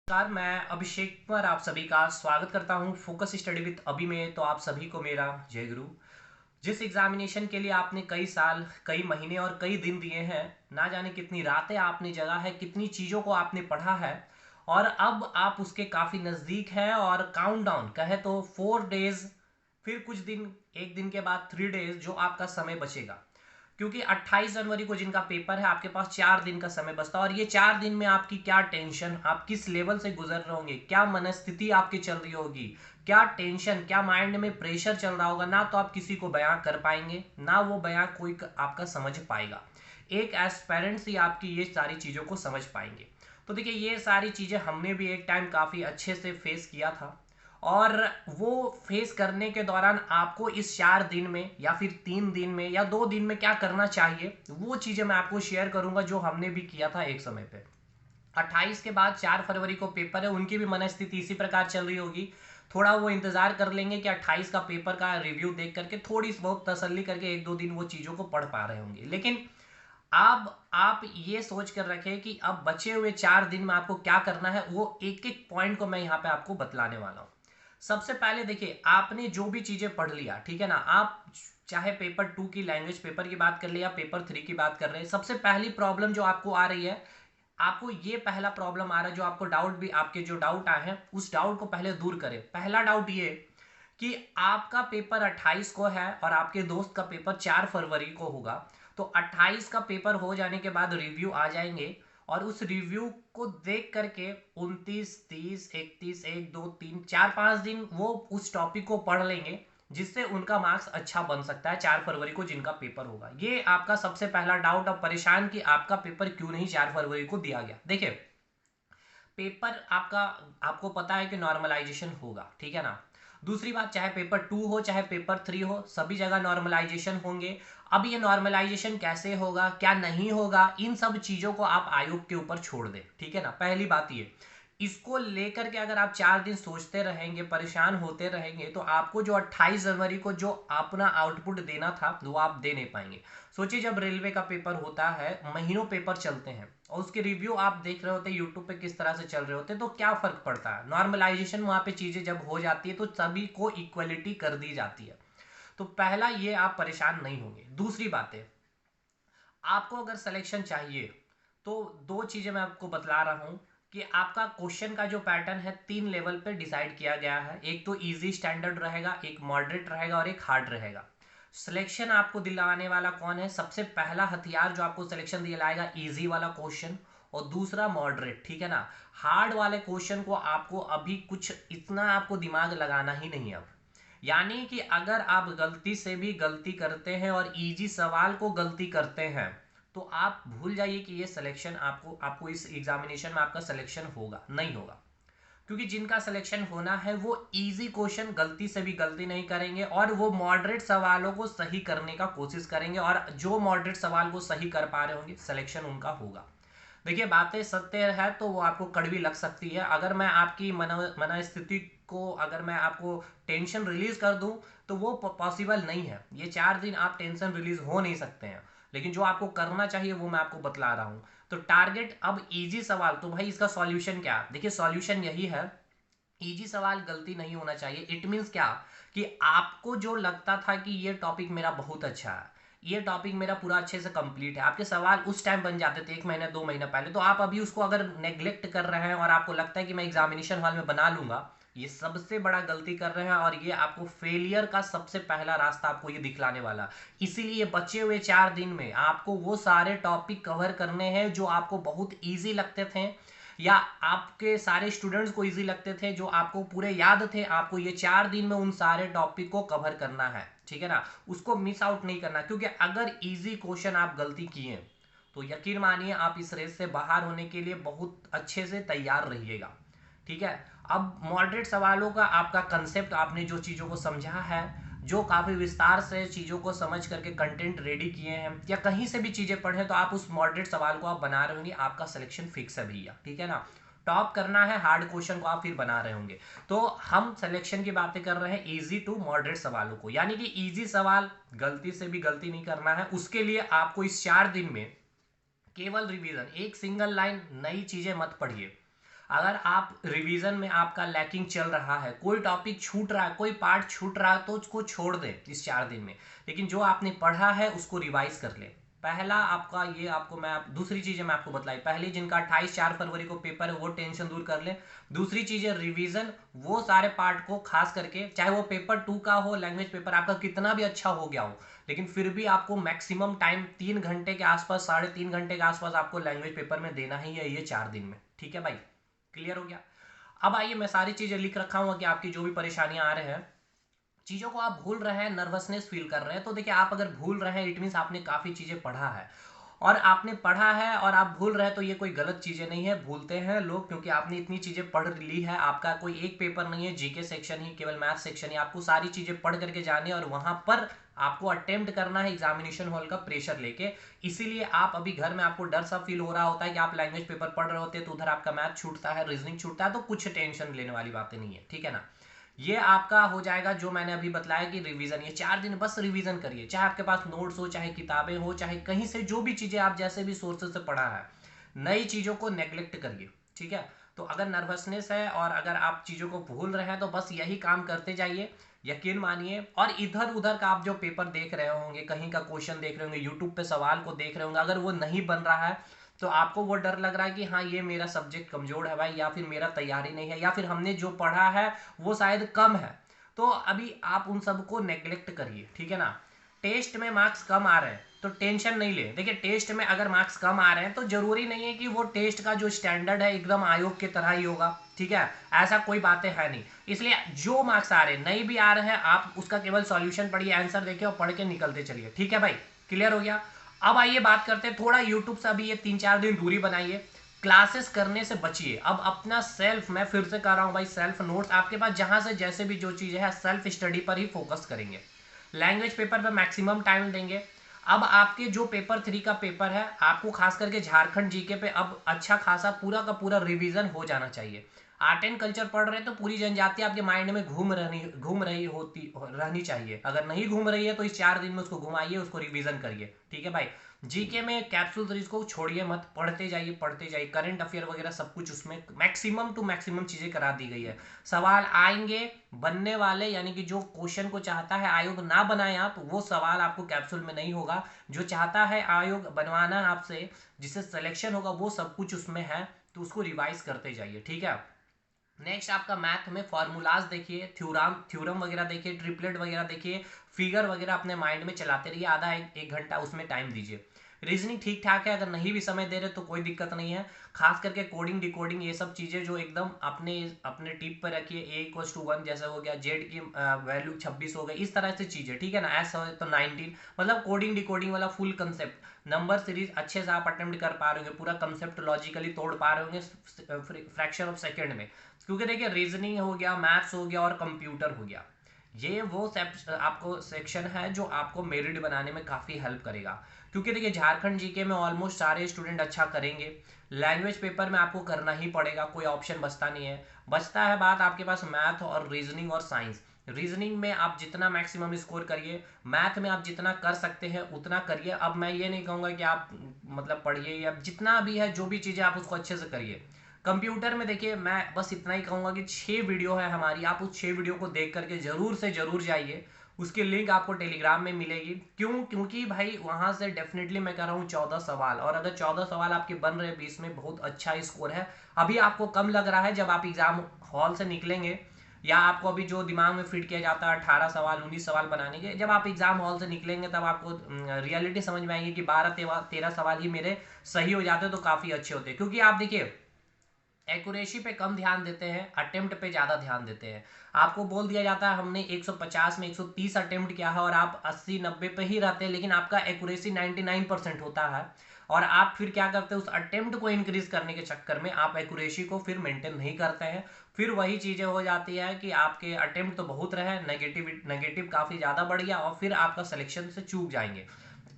नमस्कार, मैं अभिषेक कुमार आप सभी का स्वागत करता हूं फोकस स्टडी विद अभी में। तो आप सभी को मेरा जय गुरु। जिस एग्जामिनेशन के लिए आपने कई साल, कई महीने और कई दिन दिए हैं, ना जाने कितनी रातें आपने जगा है, कितनी चीज़ों को आपने पढ़ा है, और अब आप उसके काफ़ी नज़दीक हैं। और काउंटडाउन कहे तो 4 डेज, फिर कुछ दिन, एक दिन के बाद 3 डेज जो आपका समय बचेगा। क्योंकि 28 जनवरी को जिनका पेपर है, आपके पास 4 दिन का समय बचता है। और ये 4 दिन में आपकी क्या टेंशन, आप किस लेवल से गुजर रहे होंगे, क्या मनस्थिति आपकी चल रही होगी, क्या टेंशन, क्या माइंड में प्रेशर चल रहा होगा, ना तो आप किसी को बयां कर पाएंगे, ना वो बयां कोई आपका समझ पाएगा। एक एस्पेरेंट्स ही आपकी ये सारी चीज़ों को समझ पाएंगे। तो देखिए, ये सारी चीज़ें हमने भी एक टाइम काफ़ी अच्छे से फेस किया था। और वो फेस करने के दौरान आपको इस 4 दिन में या फिर 3 दिन में या 2 दिन में क्या करना चाहिए, वो चीज़ें मैं आपको शेयर करूंगा जो हमने भी किया था एक समय पे। 28 के बाद 4 फरवरी को पेपर है, उनकी भी मनस्थिति इसी प्रकार चल रही होगी। थोड़ा वो इंतजार कर लेंगे कि 28 का पेपर का रिव्यू देख करके थोड़ी बहुत तसल्ली करके 1-2 दिन वो चीज़ों को पढ़ पा रहे होंगे। लेकिन अब आप ये सोच कर रखें कि अब बचे हुए 4 दिन में आपको क्या करना है, वो एक एक पॉइंट को मैं यहाँ पे आपको बतलाने वाला हूँ। सबसे पहले देखिए, आपने जो भी चीजें पढ़ लिया, ठीक है ना, आप चाहे पेपर 2 की लैंग्वेज पेपर की बात कर ले या पेपर 3 की बात कर रहे हैं, सबसे पहली प्रॉब्लम जो आपको आ रही है, आपको ये पहला प्रॉब्लम आ रहा है, जो आपको डाउट भी, आपके जो डाउट आए हैं उस डाउट को पहले दूर करें। पहला डाउट ये कि आपका पेपर 28 को है और आपके दोस्त का पेपर 4 फरवरी को होगा। तो 28 का पेपर हो जाने के बाद रिव्यू आ जाएंगे, और उस रिव्यू को देख करके 29, 30, 31, 1, 2, 3, 4, 5 दिन वो उस टॉपिक को पढ़ लेंगे, जिससे उनका मार्क्स अच्छा बन सकता है 4 फरवरी को जिनका पेपर होगा। ये आपका सबसे पहला डाउट और परेशान कि आपका पेपर क्यों नहीं 4 फरवरी को दिया गया। देखिए, पेपर आपका, आपको पता है कि नॉर्मलाइजेशन होगा, ठीक है ना। दूसरी बात, चाहे पेपर 2 हो चाहे पेपर 3 हो, सभी जगह नॉर्मलाइजेशन होंगे। अब ये नॉर्मलाइजेशन कैसे होगा, क्या नहीं होगा, इन सब चीज़ों को आप आयोग के ऊपर छोड़ दें, ठीक है ना। पहली बात ये, इसको लेकर के अगर आप 4 दिन सोचते रहेंगे, परेशान होते रहेंगे, तो आपको जो 28 जनवरी को जो अपना आउटपुट देना था वो आप दे नहीं पाएंगे। सोचिए, जब रेलवे का पेपर होता है, महीनों पेपर चलते हैं, और उसके रिव्यू आप देख रहे होते हैं यूट्यूब पे किस तरह से चल रहे होते हैं, तो क्या फर्क पड़ता है। नॉर्मलाइजेशन वहां पे चीजें जब हो जाती है तो सभी को इक्वलिटी कर दी जाती है। तो पहला ये, आप परेशान नहीं होंगे। दूसरी बात है, आपको अगर सिलेक्शन चाहिए तो दो चीजें मैं आपको बतला रहा हूं कि आपका क्वेश्चन का जो पैटर्न है 3 लेवल पे डिसाइड किया गया है। एक तो इजी स्टैंडर्ड रहेगा, एक मॉडरेट रहेगा और एक हार्ड रहेगा। सिलेक्शन आपको दिलाने वाला कौन है? सबसे पहला हथियार जो आपको सिलेक्शन दिलाएगा, इजी वाला क्वेश्चन, और दूसरा मॉडरेट, ठीक है ना। हार्ड वाले क्वेश्चन को आपको अभी कुछ इतना आपको दिमाग लगाना ही नहीं है अब। यानी कि अगर आप गलती से भी गलती करते हैं और इजी सवाल को गलती करते हैं, तो आप भूल जाइए कि ये सिलेक्शन आपको आपको इस एग्जामिनेशन में आपका सिलेक्शन होगा नहीं होगा। क्योंकि जिनका सिलेक्शन होना है वो इजी क्वेश्चन गलती से भी गलती नहीं करेंगे, और वो मॉडरेट सवालों को सही करने का कोशिश करेंगे, और जो मॉडरेट सवाल को सही कर पा रहे होंगे, सिलेक्शन उनका होगा। देखिए, बातें सत्य है तो वो आपको कड़वी लग सकती है। अगर मैं आपकी मनस्थिति को, अगर मैं आपको टेंशन रिलीज कर दूं, तो वो पॉसिबल नहीं है। ये 4 दिन आप टेंशन रिलीज हो नहीं सकते हैं। लेकिन जो आपको करना चाहिए वो मैं आपको बतला रहा हूं। तो टारगेट अब इजी सवाल, तो भाई इसका सॉल्यूशन क्या? देखिए, सॉल्यूशन यही है, इजी सवाल गलती नहीं होना चाहिए। इट मीन्स क्या, कि आपको जो लगता था कि ये टॉपिक मेरा बहुत अच्छा है, ये टॉपिक मेरा पूरा अच्छे से कंप्लीट है, आपके सवाल उस टाइम बन जाते थे 1 महीना 2 महीना पहले, तो आप अभी उसको अगर नेग्लेक्ट कर रहे हैं और आपको लगता है कि मैं एग्जामिनेशन हॉल में बना लूंगा, ये सबसे बड़ा गलती कर रहे हैं। और ये आपको फेलियर का सबसे पहला रास्ता आपको ये दिखलाने वाला। इसीलिए बचे हुए 4 दिन में आपको वो सारे टॉपिक कवर करने हैं जो आपको बहुत ईजी लगते थे, या आपके सारे स्टूडेंट्स को इजी लगते थे, जो आपको पूरे याद थे। आपको ये 4 दिन में उन सारे टॉपिक को कवर करना है, ठीक है ना। उसको मिस आउट नहीं करना, क्योंकि अगर इजी क्वेश्चन आप गलती किए तो यकीन मानिए आप इस रेस से बाहर होने के लिए बहुत अच्छे से तैयार रहिएगा, ठीक है। अब मॉडरेट सवालों का आपका कंसेप्ट, आपने जो चीज़ों को समझा है, जो काफ़ी विस्तार से चीज़ों को समझ करके कंटेंट रेडी किए हैं, या कहीं से भी चीज़ें पढ़े, तो आप उस मॉडरेट सवाल को आप बना रहे होंगे, आपका सिलेक्शन फिक्स है भैया, ठीक है ना। टॉप करना है, हार्ड क्वेश्चन को आप फिर बना रहे होंगे। तो हम सिलेक्शन की बातें कर रहे हैं इजी टू मॉडरेट सवालों को, यानी कि इजी सवाल गलती से भी गलती नहीं करना है। उसके लिए आपको इस 4 दिन में केवल रिवीजन, एक सिंगल लाइन नई चीजें मत पढ़िए। अगर आप रिवीजन में आपका लैकिंग चल रहा है, कोई टॉपिक छूट रहा है, कोई पार्ट छूट रहा है, तो उसको छोड़ दें इस 4 दिन में। लेकिन जो आपने पढ़ा है उसको रिवाइज कर लें। पहला आपका ये, आपको मैं दूसरी चीज़ें मैं आपको बतलाई, पहली जिनका 28 4 फरवरी को पेपर है वो टेंशन दूर कर ले। दूसरी चीज़ है रिवीजन, वो सारे पार्ट को खास करके, चाहे वो पेपर 2 का हो, लैंग्वेज पेपर आपका कितना भी अच्छा हो गया हो, लेकिन फिर भी आपको मैक्सिमम टाइम 3 घंटे के आसपास, 3.5 घंटे के आसपास आपको लैंग्वेज पेपर में देना ही है ये 4 दिन में। ठीक है भाई, क्लियर हो गया। अब आइए, मैं सारी चीज़ें लिख रखा हूँ कि आपकी जो भी परेशानियां आ रहे हैं, चीज़ों को आप भूल रहे हैं, नर्वसनेस फील कर रहे हैं, तो देखिए आप अगर भूल रहे हैं इट मीन्स आपने काफ़ी चीज़ें पढ़ा है, और आपने पढ़ा है और आप भूल रहे हैं, तो ये कोई गलत चीज़ें नहीं है। भूलते हैं लोग क्योंकि आपने इतनी चीज़ें पढ़ ली है। आपका कोई एक पेपर नहीं है जीके सेक्शन ही, केवल मैथ सेक्शन ही, आपको सारी चीज़ें पढ़ करके जाने और वहाँ पर आपको अटेम्प्ट करना है एग्जामिनेशन हॉल का प्रेशर लेके। इसीलिए आप अभी घर में, आपको डर सा फील हो रहा होता है कि आप लैंग्वेज पेपर पढ़ रहे होते हैं तो उधर आपका मैथ छूटता है, रीजनिंग छूटता है, तो कुछ टेंशन लेने वाली बातें नहीं है, ठीक है ना। ये आपका हो जाएगा जो मैंने अभी बताया कि रिवीजन, ये 4 दिन बस रिवीजन करिए, चाहे आपके पास नोट्स हो, चाहे किताबें हो, चाहे कहीं से जो भी चीजें आप जैसे भी सोर्सेज से पढ़ा है, नई चीजों को नेग्लेक्ट करिए, ठीक है। तो अगर नर्वसनेस है और अगर आप चीजों को भूल रहे हैं तो बस यही काम करते जाइए, यकीन मानिए। और इधर उधर का आप जो पेपर देख रहे होंगे, कहीं का क्वेश्चन देख रहे होंगे, यूट्यूब पे सवाल को देख रहे होंगे, अगर वो नहीं बन रहा है तो आपको वो डर लग रहा है कि हाँ ये मेरा सब्जेक्ट कमजोर है भाई, या फिर मेरा तैयारी नहीं है, या फिर हमने जो पढ़ा है वो शायद कम है, तो अभी आप उन सबको नेग्लेक्ट करिए, ठीक है ना। टेस्ट में मार्क्स कम आ रहे हैं तो टेंशन नहीं ले। देखिए टेस्ट में अगर मार्क्स कम आ रहे हैं तो जरूरी नहीं है कि वो टेस्ट का जो स्टैंडर्ड है एकदम आयोग की तरह ही होगा, ठीक है, ऐसा कोई बातें है नहीं। इसलिए जो मार्क्स आ रहे हैं, नहीं भी आ रहे हैं, आप उसका केवल सॉल्यूशन पढ़िए, आंसर देखिए और पढ़ के निकलते चलिए, ठीक है भाई, क्लियर हो गया। अब आइए बात करते हैं, थोड़ा यूट्यूब से अभी ये 3 4 दिन दूरी बनाइए, क्लासेस करने से बचिए। अब अपना सेल्फ, मैं फिर से कह रहा हूं भाई, सेल्फ नोट्स आपके पास जहां से जैसे भी जो चीजें है, सेल्फ स्टडी पर ही फोकस करेंगे, लैंग्वेज पेपर पर मैक्सिमम टाइम देंगे। अब आपके जो पेपर 3 का पेपर है, आपको खास करके झारखंड जीके पे अब अच्छा खासा पूरा का पूरा रिवीजन हो जाना चाहिए। आर्ट एंड कल्चर पढ़ रहे हैं तो पूरी जनजाति आपके माइंड में घूम रही होती रहनी चाहिए। अगर नहीं घूम रही है तो इस 4 दिन में उसको घुमाइए, उसको रिवीजन करिए, ठीक है भाई। जीके में कैप्सूल सीरीज को छोड़िए मत, पढ़ते जाइए पढ़ते जाइए, करंट अफेयर वगैरह सब कुछ उसमें मैक्सिमम टू मैक्सिमम चीजें करा दी गई है। सवाल आएंगे बनने वाले, यानी कि जो क्वेश्चन को चाहता है आयोग ना बनाए आप, वो सवाल आपको कैप्सूल में नहीं होगा। जो चाहता है आयोग बनवाना आपसे, जिससे सिलेक्शन होगा, वो सब कुछ उसमें है, तो उसको रिवाइज करते जाइए, ठीक है। नेक्स्ट आपका मैथ में फॉर्मूलाज देखिए, थ्योरम वगैरह देखिए, ट्रिपलेट वगैरह देखिए, फिगर वगैरह अपने माइंड में चलाते रहिए, आधा एक घंटा उसमें टाइम दीजिए। रीजनिंग ठीक ठाक है, अगर नहीं भी समय दे रहे तो कोई दिक्कत नहीं है। खास करके कोडिंग डिकोडिंग ये सब चीजें जो एकदम अपने अपने टिप पर रखिए, A=1 जैसे हो गया, जेड की वैल्यू 26 हो गई, इस तरह से चीजें, ठीक है ना। एस हो तो 19, मतलब कोडिंग डिकोडिंग वाला फुल कंसेप्ट, नंबर सीरीज अच्छे से आप अटेम्प्ट कर पा रहे होंगे, पूरा कंसेप्ट लॉजिकली तोड़ पा रहे होंगे फ्रैक्शन ऑफ सेकेंड में। क्योंकि देखिए रीजनिंग हो गया, मैथ्स हो गया और कंप्यूटर हो गया, ये वो आपको सेक्शन है जो आपको मेरिट बनाने में काफ़ी हेल्प करेगा। क्योंकि देखिए झारखंड जीके में ऑलमोस्ट सारे स्टूडेंट अच्छा करेंगे, लैंग्वेज पेपर में आपको करना ही पड़ेगा, कोई ऑप्शन बचता नहीं है। बचता है बात आपके पास मैथ और रीजनिंग और साइंस। रीजनिंग में आप जितना मैक्सिमम स्कोर करिए, मैथ में आप जितना कर सकते हैं उतना करिए। अब मैं ये नहीं कहूँगा कि आप मतलब पढ़िए, या जितना भी है जो भी चीज़ें आप उसको अच्छे से करिए। कंप्यूटर में देखिए मैं बस इतना ही कहूंगा कि 6 वीडियो है हमारी, आप उस 6 वीडियो को देख करके जरूर से जरूर जाइए, उसकी लिंक आपको टेलीग्राम में मिलेगी। क्यों? क्योंकि भाई वहां से डेफिनेटली मैं कह रहा हूँ 14 सवाल, और अगर 14 सवाल आपके बन रहे हैं 20 में, बहुत अच्छा स्कोर है। अभी आपको कम लग रहा है, जब आप एग्जाम हॉल से निकलेंगे, या आपको अभी जो दिमाग में फिट किया जाता है 18 सवाल 19 सवाल बनाने के, जब आप एग्जाम हॉल से निकलेंगे तब आपको रियलिटी समझ में आएगी कि 12 13 सवाल ही मेरे सही हो जाते तो काफी अच्छे होते। क्योंकि आप देखिए एक्यूरेसी पे कम ध्यान देते हैं, अटेम्प्ट पे ज़्यादा ध्यान देते हैं। आपको बोल दिया जाता है हमने 150 में 130 अटेम्प्ट किया है और आप 80 90 पे ही रहते हैं, लेकिन आपका एक्यूरेसी 99% होता है, और आप फिर क्या करते हैं, उस अटेम्प्ट को इंक्रीज करने के चक्कर में आप एक्यूरेसी को फिर मेंटेन नहीं करते हैं। फिर वही चीज़ें हो जाती है कि आपके अटेम्प्ट तो बहुत रहे, नेगेटिव काफ़ी ज़्यादा बढ़ गया, और फिर आपका सिलेक्शन से चूक जाएंगे।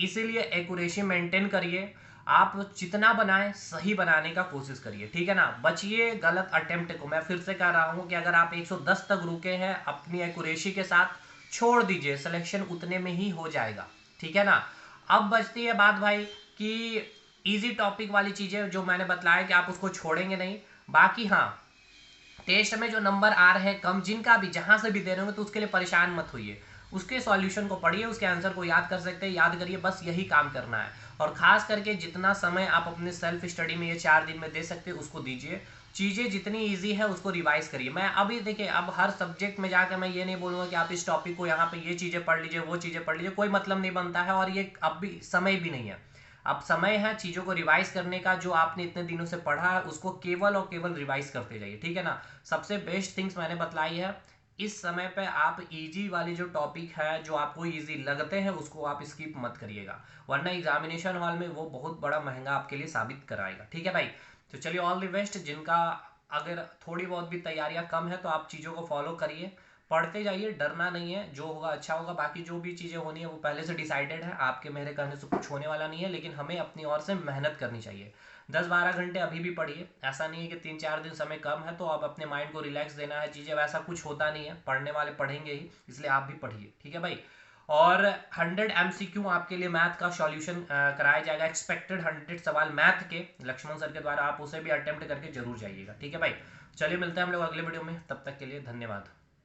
इसीलिए एक्यूरेसी मेंटेन करिए, आप जितना बनाएं सही बनाने का कोशिश करिए, ठीक है ना। बचिए गलत अटेम्प्ट को। मैं फिर से कह रहा हूं कि अगर आप 110 तक रुके हैं अपनी एक्यूरेसी के साथ, छोड़ दीजिए, सिलेक्शन उतने में ही हो जाएगा, ठीक है ना। अब बचती है बात भाई कि इजी टॉपिक वाली चीजें जो मैंने बताया कि आप उसको छोड़ेंगे नहीं। बाकी हाँ, टेस्ट में जो नंबर आ रहे हैं कम, जिनका भी जहां से भी दे रहे होंगे, तो उसके लिए परेशान मत होइए। उसके सॉल्यूशन को पढ़िए, उसके आंसर को याद कर सकते हैं, याद करिए, बस यही काम करना है। और खास करके जितना समय आप अपने सेल्फ स्टडी में ये 4 दिन में दे सकते हैं उसको दीजिए। चीज़ें जितनी इजी है उसको रिवाइज करिए। मैं अभी देखिए, अब हर सब्जेक्ट में जाकर मैं ये नहीं बोलूँगा कि आप इस टॉपिक को यहाँ पे ये चीज़ें पढ़ लीजिए, वो चीज़ें पढ़ लीजिए, कोई मतलब नहीं बनता है, और ये अब भी समय भी नहीं है। अब समय है चीज़ों को रिवाइज करने का। जो आपने इतने दिनों से पढ़ा है उसको केवल और केवल रिवाइज करते जाइए, ठीक है ना। सबसे बेस्ट थिंग्स मैंने बतलाई है। इस समय पे आप इजी वाली जो टॉपिक है, जो आपको इजी लगते हैं, उसको आप स्किप मत करिएगा, वरना एग्जामिनेशन हॉल में वो बहुत बड़ा महंगा आपके लिए साबित कराएगा, ठीक है भाई। तो चलिए, ऑल द बेस्ट। जिनका अगर थोड़ी बहुत भी तैयारियां कम है तो आप चीज़ों को फॉलो करिए, पढ़ते जाइए, डरना नहीं है, जो होगा अच्छा होगा। बाकी जो भी चीज़ें होनी है वो पहले से डिसाइडेड है, आपके मेरे कहने से कुछ होने वाला नहीं है, लेकिन हमें अपनी ओर से मेहनत करनी चाहिए। 10-12 घंटे अभी भी पढ़िए, ऐसा नहीं है कि 3-4 दिन समय कम है तो आप अपने माइंड को रिलैक्स देना है, चीज़ें वैसा कुछ होता नहीं है, पढ़ने वाले पढ़ेंगे ही, इसलिए आप भी पढ़िए, ठीक है भाई। और 100 MCQ आपके लिए मैथ का सॉल्यूशन कराया जाएगा, एक्सपेक्टेड 100 सवाल मैथ के लक्ष्मण सर के द्वारा, आप उसे भी अटेम्प्ट करके जरूर जाइएगा, ठीक है भाई। चलिए, मिलते हैं हम लोग अगले वीडियो में, तब तक के लिए धन्यवाद।